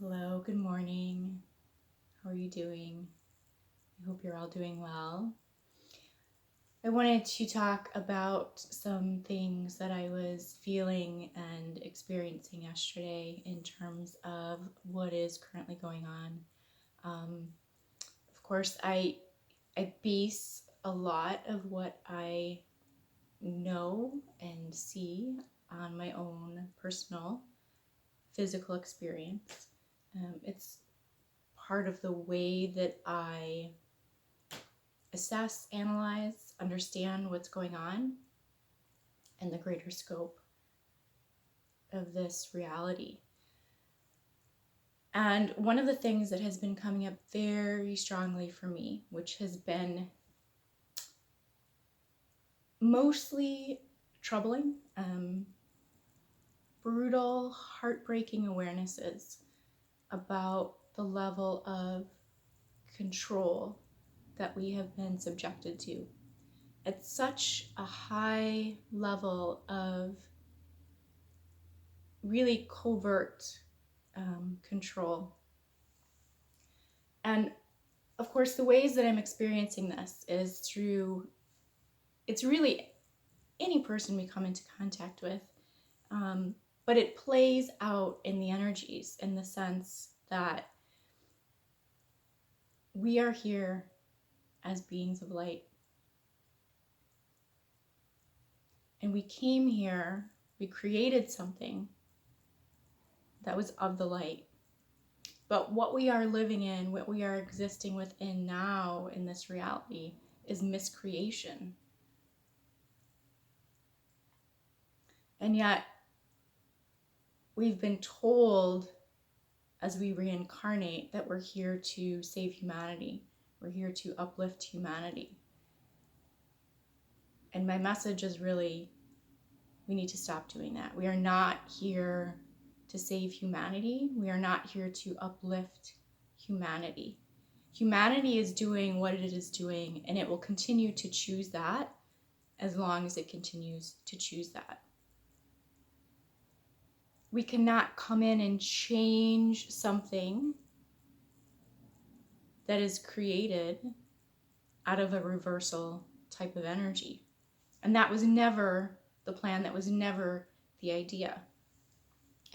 Hello, good morning. How are you doing? I hope you're all doing well. I wanted to talk about some things that I was feeling and experiencing yesterday in terms of what is currently going on. Of course, I base a lot of what I know and see on my own personal physical experience. It's part of the way that I assess, analyze, understand what's going on and the greater scope of this reality. And one of the things that has been coming up very strongly for me, which has been mostly troubling, brutal, heartbreaking awarenesses about the level of control that we have been subjected to at such a high level of really covert control. And of course, the ways that I'm experiencing this is through, it's really any person we come into contact with, but it plays out in the energies in the sense that we are here as beings of light. And we came here, we created something that was of the light. But what we are living in, what we are existing within now in this reality is miscreation. And yet, we've been told as we reincarnate that we're here to save humanity. We're here to uplift humanity. And my message is really, we need to stop doing that. We are not here to save humanity. We are not here to uplift humanity. Humanity is doing what it is doing, and it will continue to choose that as long as it continues to choose that. We cannot come in and change something that is created out of a reversal type of energy. And that was never the plan, that was never the idea.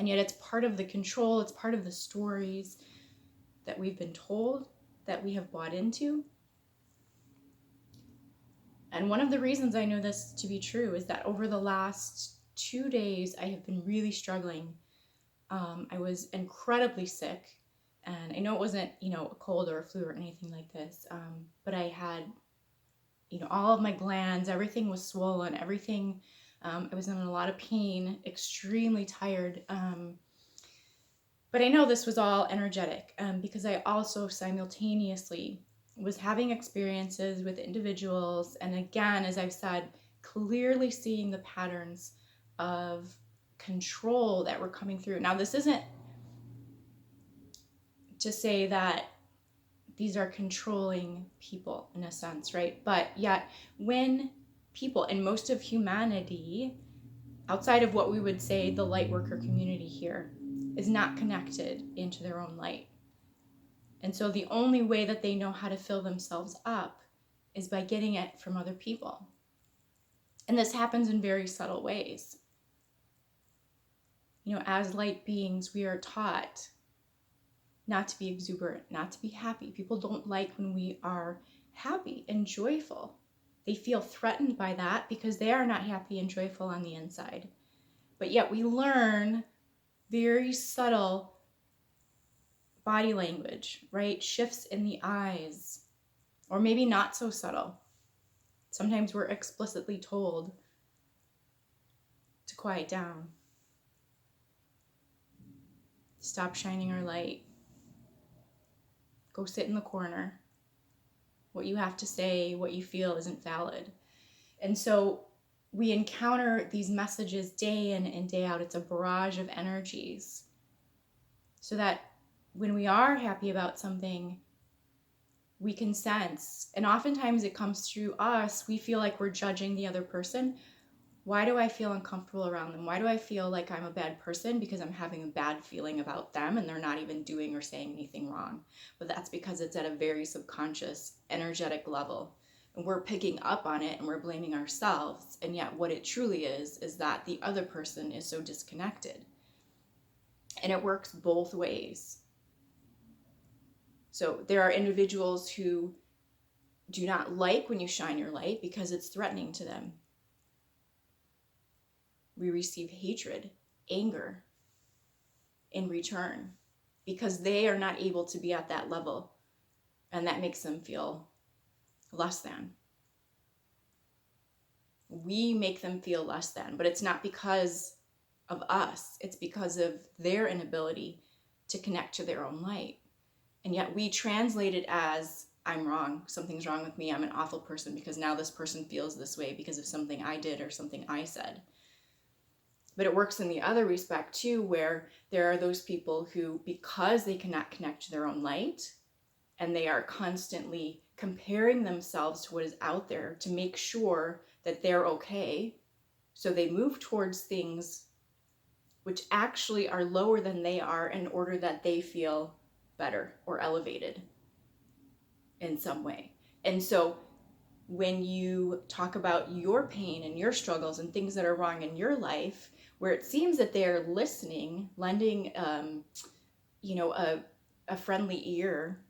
And yet it's part of the control, it's part of the stories that we've been told, that we have bought into. And one of the reasons I know this to be true is that over the last 2 days, I have been really struggling. I was incredibly sick, and I know it wasn't, a cold or a flu or anything like this, but I had, all of my glands, everything was swollen, everything, I was in a lot of pain, extremely tired. But I know this was all energetic because I also simultaneously was having experiences with individuals, and again, as I've said, clearly seeing the patterns of control that were coming through. Now, this isn't to say that these are controlling people in a sense, right? But yet, when people and most of humanity, outside of what we would say the light worker community here, is not connected into their own light. And so the only way that they know how to fill themselves up is by getting it from other people. And this happens in very subtle ways. As light beings, we are taught not to be exuberant, not to be happy. People don't like when we are happy and joyful. They feel threatened by that because they are not happy and joyful on the inside. But yet we learn very subtle body language, right? Shifts in the eyes, or maybe not so subtle. Sometimes we're explicitly told to quiet down, stop shining our light, go sit in the corner. What you have to say, what you feel isn't valid. And so we encounter these messages day in and day out. It's a barrage of energies. So that when we are happy about something, we can sense, and oftentimes it comes through us, we feel like we're judging the other person, Why do I feel uncomfortable around them? Why do I feel like I'm a bad person? Because I'm having a bad feeling about them and they're not even doing or saying anything wrong. But that's because it's at a very subconscious, energetic level. And we're picking up on it and we're blaming ourselves. And yet what it truly is that the other person is so disconnected. And it works both ways. So there are individuals who do not like when you shine your light because it's threatening to them. We receive hatred, anger in return because they are not able to be at that level, and that makes them feel less than. We make them feel less than, but it's not because of us. It's because of their inability to connect to their own light. And yet we translate it as, I'm wrong. Something's wrong with me. I'm an awful person because now this person feels this way because of something I did or something I said. But it works in the other respect too, where there are those people who, because they cannot connect to their own light, and they are constantly comparing themselves to what is out there to make sure that they're okay. So they move towards things which actually are lower than they are in order that they feel better or elevated in some way. And so when you talk about your pain and your struggles and things that are wrong in your life, where it seems that they're listening, lending, a friendly ear,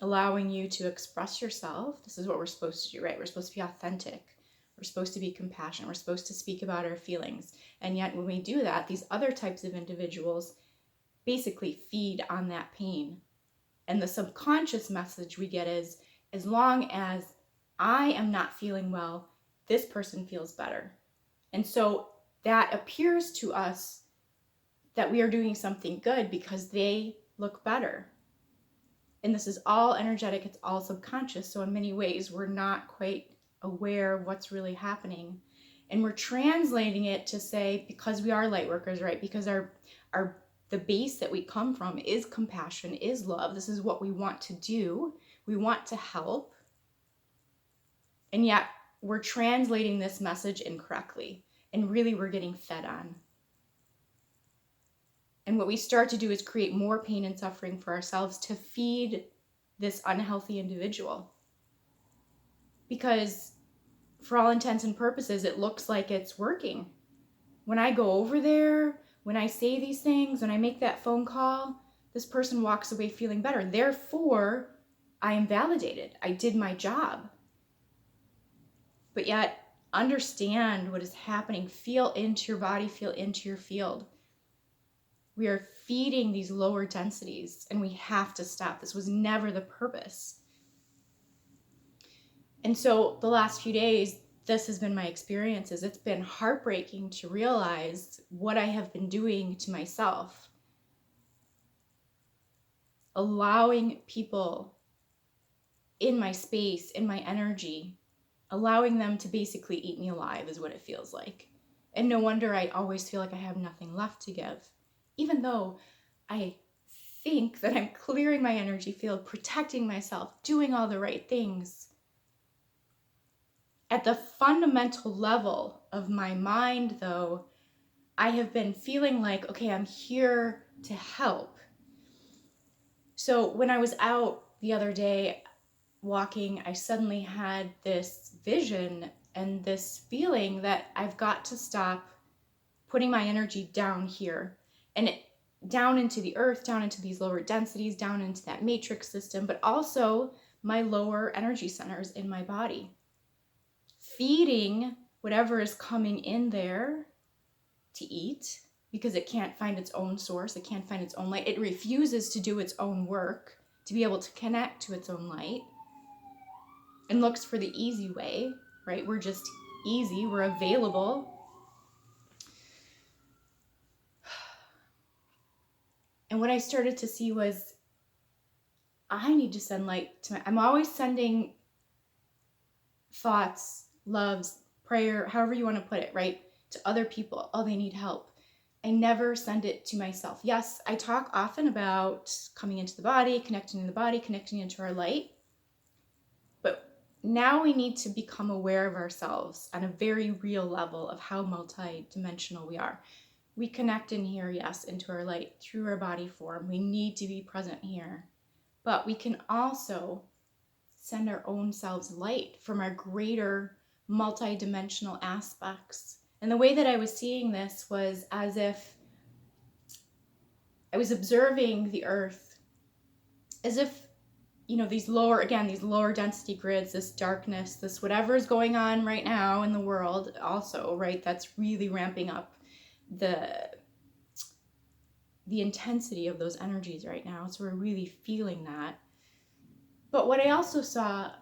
allowing you to express yourself. This is what we're supposed to do, right? We're supposed to be authentic. We're supposed to be compassionate. We're supposed to speak about our feelings. And yet when we do that, these other types of individuals basically feed on that pain. And the subconscious message we get is, as long as I am not feeling well, this person feels better. And so that appears to us that we are doing something good because they look better. And this is all energetic, it's all subconscious. So in many ways, we're not quite aware of what's really happening. And we're translating it to say, because we are light workers, right? Because the base that we come from is compassion, is love. This is what we want to do. We want to help. And yet we're translating this message incorrectly. And really we're getting fed on. And what we start to do is create more pain and suffering for ourselves to feed this unhealthy individual. Because for all intents and purposes, it looks like it's working. When I go over there, when I say these things, when I make that phone call, this person walks away feeling better. Therefore, I am validated. I did my job. But yet, understand what is happening. Feel into your body, feel into your field. We are feeding these lower densities, and we have to stop. This was never the purpose. And so the last few days, this has been my experiences. It's been heartbreaking to realize what I have been doing to myself. Allowing people in my space, in my energy, allowing them to basically eat me alive is what it feels like. And no wonder I always feel like I have nothing left to give. Even though I think that I'm clearing my energy field, protecting myself, doing all the right things. At the fundamental level of my mind, though, I have been feeling like, okay, I'm here to help. So when I was out the other day walking, I suddenly had this vision and this feeling that I've got to stop putting my energy down here and down into the earth, down into these lower densities, down into that matrix system, but also my lower energy centers in my body. Feeding whatever is coming in there to eat because it can't find its own source, it can't find its own light. It refuses to do its own work to be able to connect to its own light and looks for the easy way, right? We're just easy, we're available. And what I started to see was I need to send light to I'm always sending thoughts, loves, prayer, however you want to put it, right? To other people. Oh, they need help. I never send it to myself. Yes, I talk often about coming into the body, connecting into our light. But now we need to become aware of ourselves on a very real level of how multi-dimensional we are. We connect in here, yes, into our light through our body form. We need to be present here. But we can also send our own selves light from our greater multi-dimensional aspects. And the way that I was seeing this was as if I was observing the earth as if, these lower density grids, this darkness, this whatever is going on right now in the world also, right, that's really ramping up the intensity of those energies right now. So we're really feeling that. But what I also saw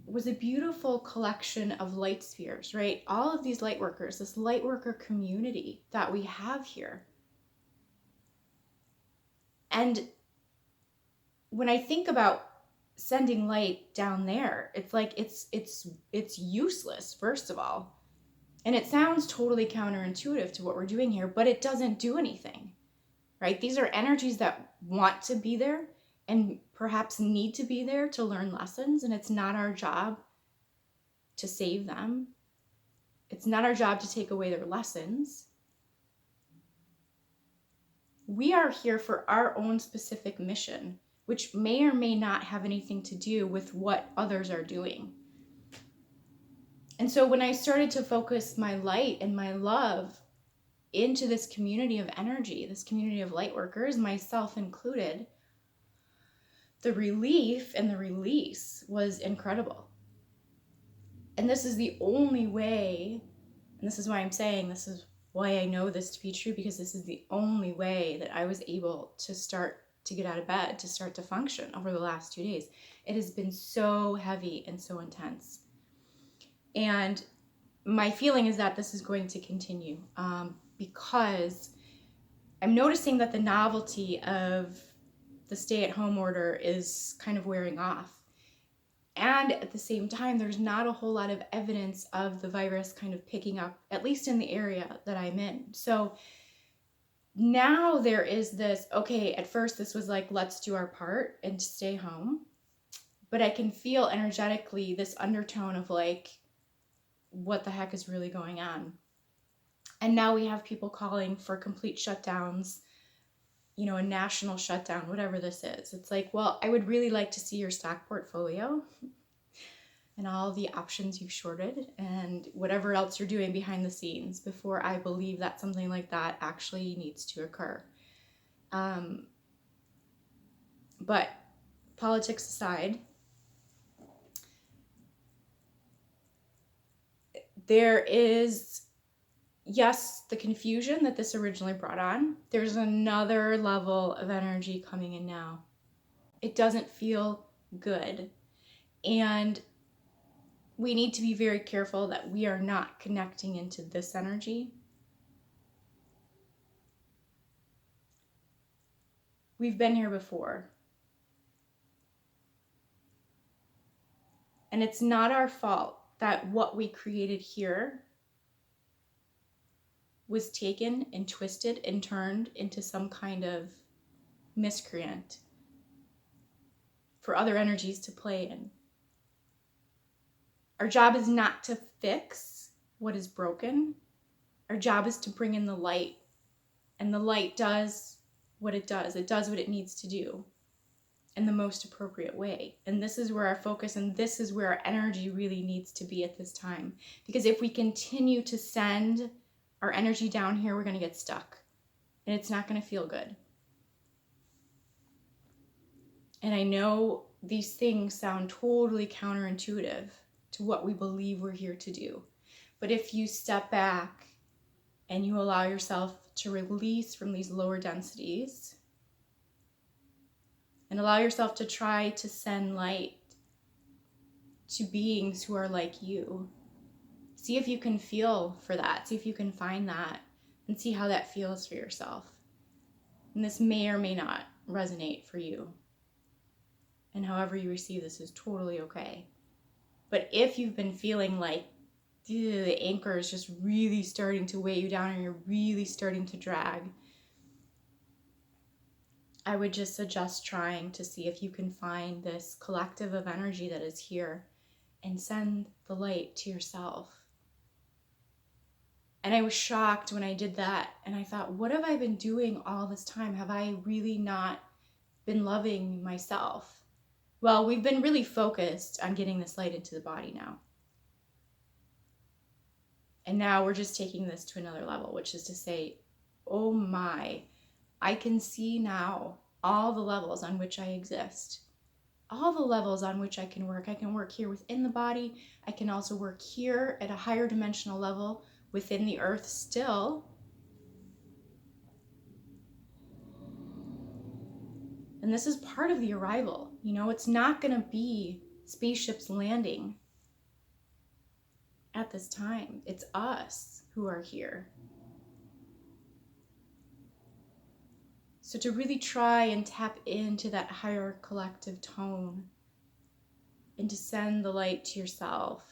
was a beautiful collection of light spheres, right? All of these light workers, this light worker community that we have here. And when I think about sending light down there, it's like it's useless, first of all. And it sounds totally counterintuitive to what we're doing here, but it doesn't do anything, right? These are energies that want to be there and perhaps need to be there to learn lessons, and it's not our job to save them. It's not our job to take away their lessons. We are here for our own specific mission, which may or may not have anything to do with what others are doing. And so when I started to focus my light and my love into this community of energy, this community of light workers, myself included, the relief and the release was incredible. And this is the only way, and this is why I'm saying this is why I know this to be true, because this is the only way that I was able to start to get out of bed, to start to function over the last 2 days. It has been so heavy and so intense. And my feeling is that this is going to continue because I'm noticing that the novelty of the stay-at-home order is kind of wearing off. And at the same time, there's not a whole lot of evidence of the virus kind of picking up, at least in the area that I'm in. So now there is this, okay, at first this was like, let's do our part and stay home. But I can feel energetically this undertone of like, what the heck is really going on? And now we have people calling for complete shutdowns, a national shutdown, whatever this is. It's like, well, I would really like to see your stock portfolio and all the options you've shorted and whatever else you're doing behind the scenes before I believe that something like that actually needs to occur. But politics aside, there is, yes, the confusion that this originally brought on. There's another level of energy coming in now. It doesn't feel good. And we need to be very careful that we are not connecting into this energy. We've been here before. And it's not our fault that what we created here was taken and twisted and turned into some kind of miscreant for other energies to play in. Our job is not to fix what is broken. Our job is to bring in the light. And the light does what it does. It does what it needs to do in the most appropriate way. And this is where our focus and this is where our energy really needs to be at this time. Because if we continue to send our energy down here, we're going to get stuck. And it's not going to feel good. And I know these things sound totally counterintuitive to what we believe we're here to do. But if you step back and you allow yourself to release from these lower densities and allow yourself to try to send light to beings who are like you, see if you can feel for that. See if you can find that and see how that feels for yourself. And this may or may not resonate for you. And however you receive this is totally okay. But if you've been feeling like the anchor is just really starting to weigh you down and you're really starting to drag, I would just suggest trying to see if you can find this collective of energy that is here and send the light to yourself. And I was shocked when I did that. And I thought, what have I been doing all this time? Have I really not been loving myself? Well, we've been really focused on getting this light into the body now. And now we're just taking this to another level, which is to say, oh my, I can see now all the levels on which I exist. All the levels on which I can work. I can work here within the body. I can also work here at a higher dimensional level within the earth still. And this is part of the arrival. You know, it's not going to be spaceships landing at this time. It's us who are here. So to really try and tap into that higher collective tone and to send the light to yourself.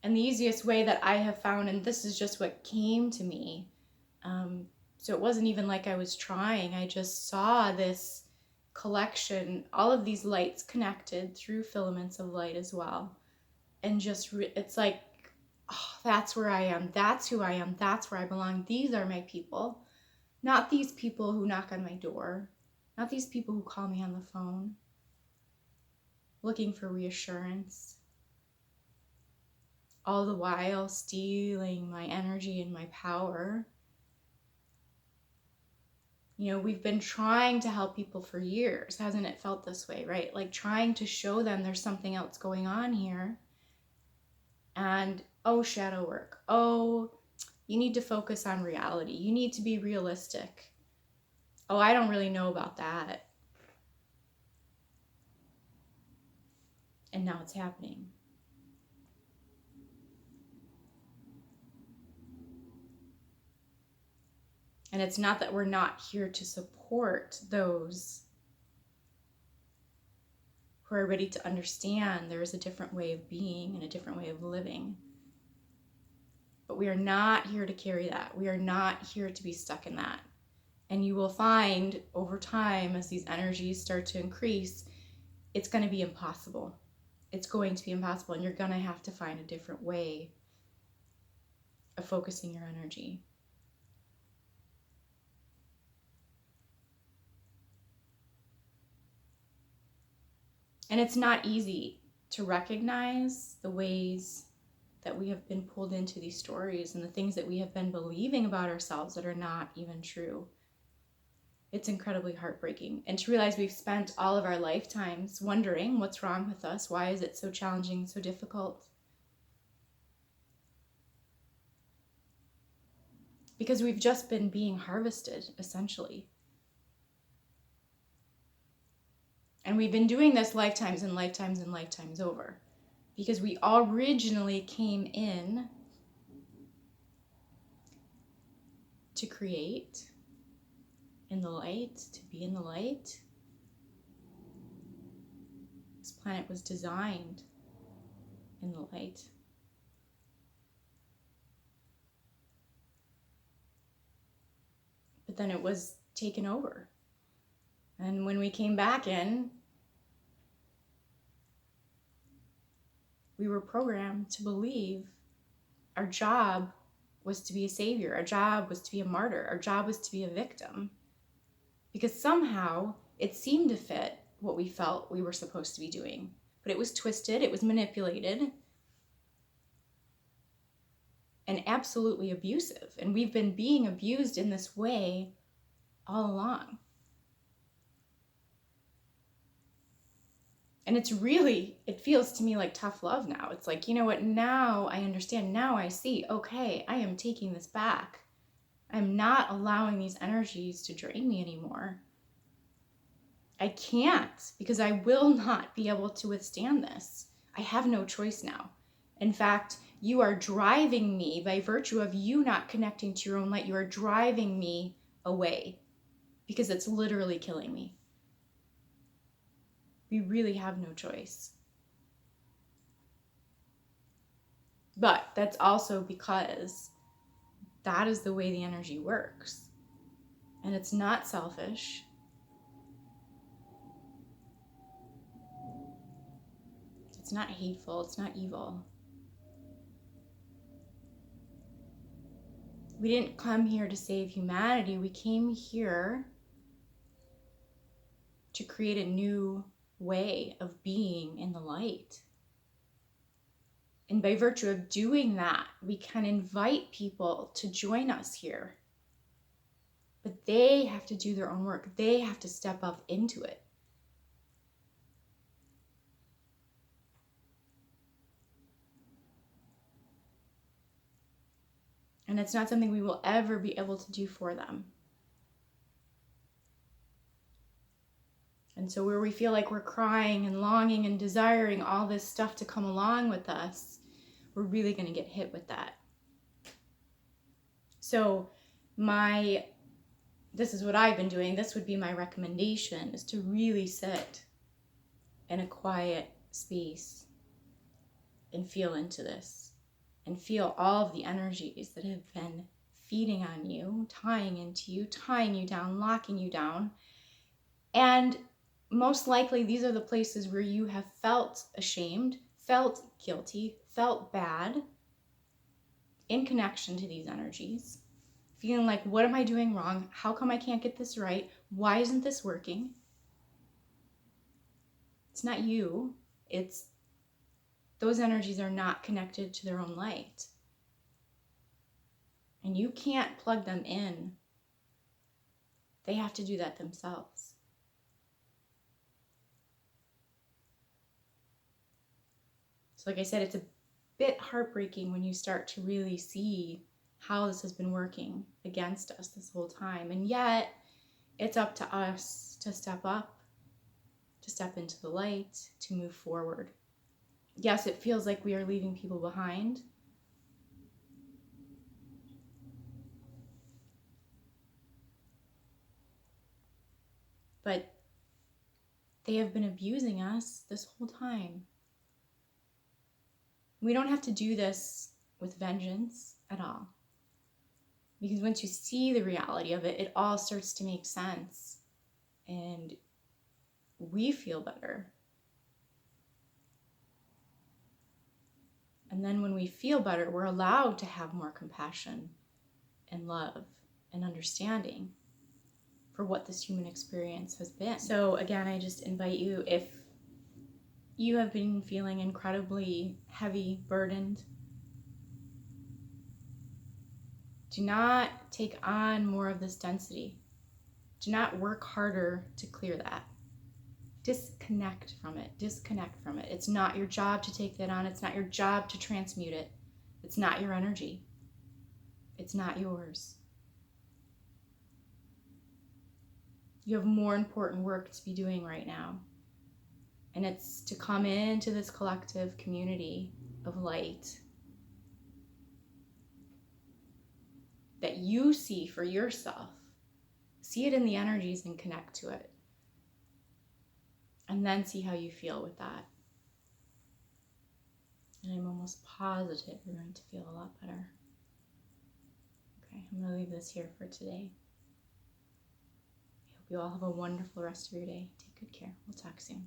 And the easiest way that I have found, and this is just what came to me, so it wasn't even like I was trying, I just saw this collection, all of these lights connected through filaments of light as well. And just, it's like, oh, that's where I am, that's who I am, that's where I belong. These are my people. Not these people who knock on my door. Not these people who call me on the phone, looking for reassurance. All the while stealing my energy and my power. You know, we've been trying to help people for years. Hasn't it felt this way, right? Like trying to show them there's something else going on here. And, oh, shadow work. Oh, you need to focus on reality. You need to be realistic. Oh, I don't really know about that. And now it's happening. And it's not that we're not here to support those who are ready to understand there is a different way of being and a different way of living. But we are not here to carry that. We are not here to be stuck in that. And you will find over time, as these energies start to increase, it's going to be impossible. It's going to be impossible, and you're going to have to find a different way of focusing your energy. And it's not easy to recognize the ways that we have been pulled into these stories and the things that we have been believing about ourselves that are not even true. It's incredibly heartbreaking. And to realize we've spent all of our lifetimes wondering what's wrong with us, why is it so challenging, so difficult? Because we've just been being harvested, essentially. And we've been doing this lifetimes and lifetimes and lifetimes over. Because we originally came in to create in the light, to be in the light. This planet was designed in the light. But then it was taken over. And when we came back in, we were programmed to believe our job was to be a savior. Our job was to be a martyr. Our job was to be a victim. Because somehow it seemed to fit what we felt we were supposed to be doing. But it was twisted, it was manipulated, and absolutely abusive. And we've been being abused in this way all along. And it's really, it feels to me like tough love now. It's like, you know what, now I understand, now I see, okay, I am taking this back. I'm not allowing these energies to drain me anymore. I can't, because I will not be able to withstand this. I have no choice now. In fact, you are driving me by virtue of you not connecting to your own light. You are driving me away because it's literally killing me. We really have no choice. But that's also because that is the way the energy works. And it's not selfish. It's not hateful. It's not evil. We didn't come here to save humanity. We came here to create a new way of being in the light. And by virtue of doing that, we can invite people to join us here. But they have to do their own work. They have to step up into it. And it's not something we will ever be able to do for them. And so where we feel like we're crying and longing and desiring all this stuff to come along with us, we're really going to get hit with that. So this is what I've been doing. This would be my recommendation, is to really sit in a quiet space and feel into this and feel all of the energies that have been feeding on you, tying into you, tying you down, locking you down. And most likely these are the places where you have felt ashamed, felt guilty, felt bad in connection to these energies, feeling like, what am I doing wrong? How come I can't get this right? Why isn't this working? It's not you. It's those energies are not connected to their own light. And you can't plug them in. They have to do that themselves. So like I said, it's a bit heartbreaking when you start to really see how this has been working against us this whole time. And yet, it's up to us to step up, to step into the light, to move forward. Yes, it feels like we are leaving people behind. But they have been abusing us this whole time. We don't have to do this with vengeance at all. Because once you see the reality of it, it all starts to make sense. And we feel better. And then when we feel better, we're allowed to have more compassion and love and understanding for what this human experience has been. So again, I just invite you, if you have been feeling incredibly heavy, burdened, do not take on more of this density. Do not work harder to clear that. Disconnect from it. Disconnect from it. It's not your job to take that on. It's not your job to transmute it. It's not your energy. It's not yours. You have more important work to be doing right now. And it's to come into this collective community of light that you see for yourself. See it in the energies and connect to it. And then see how you feel with that. And I'm almost positive you're going to feel a lot better. Okay, I'm going to leave this here for today. I hope you all have a wonderful rest of your day. Take good care. We'll talk soon.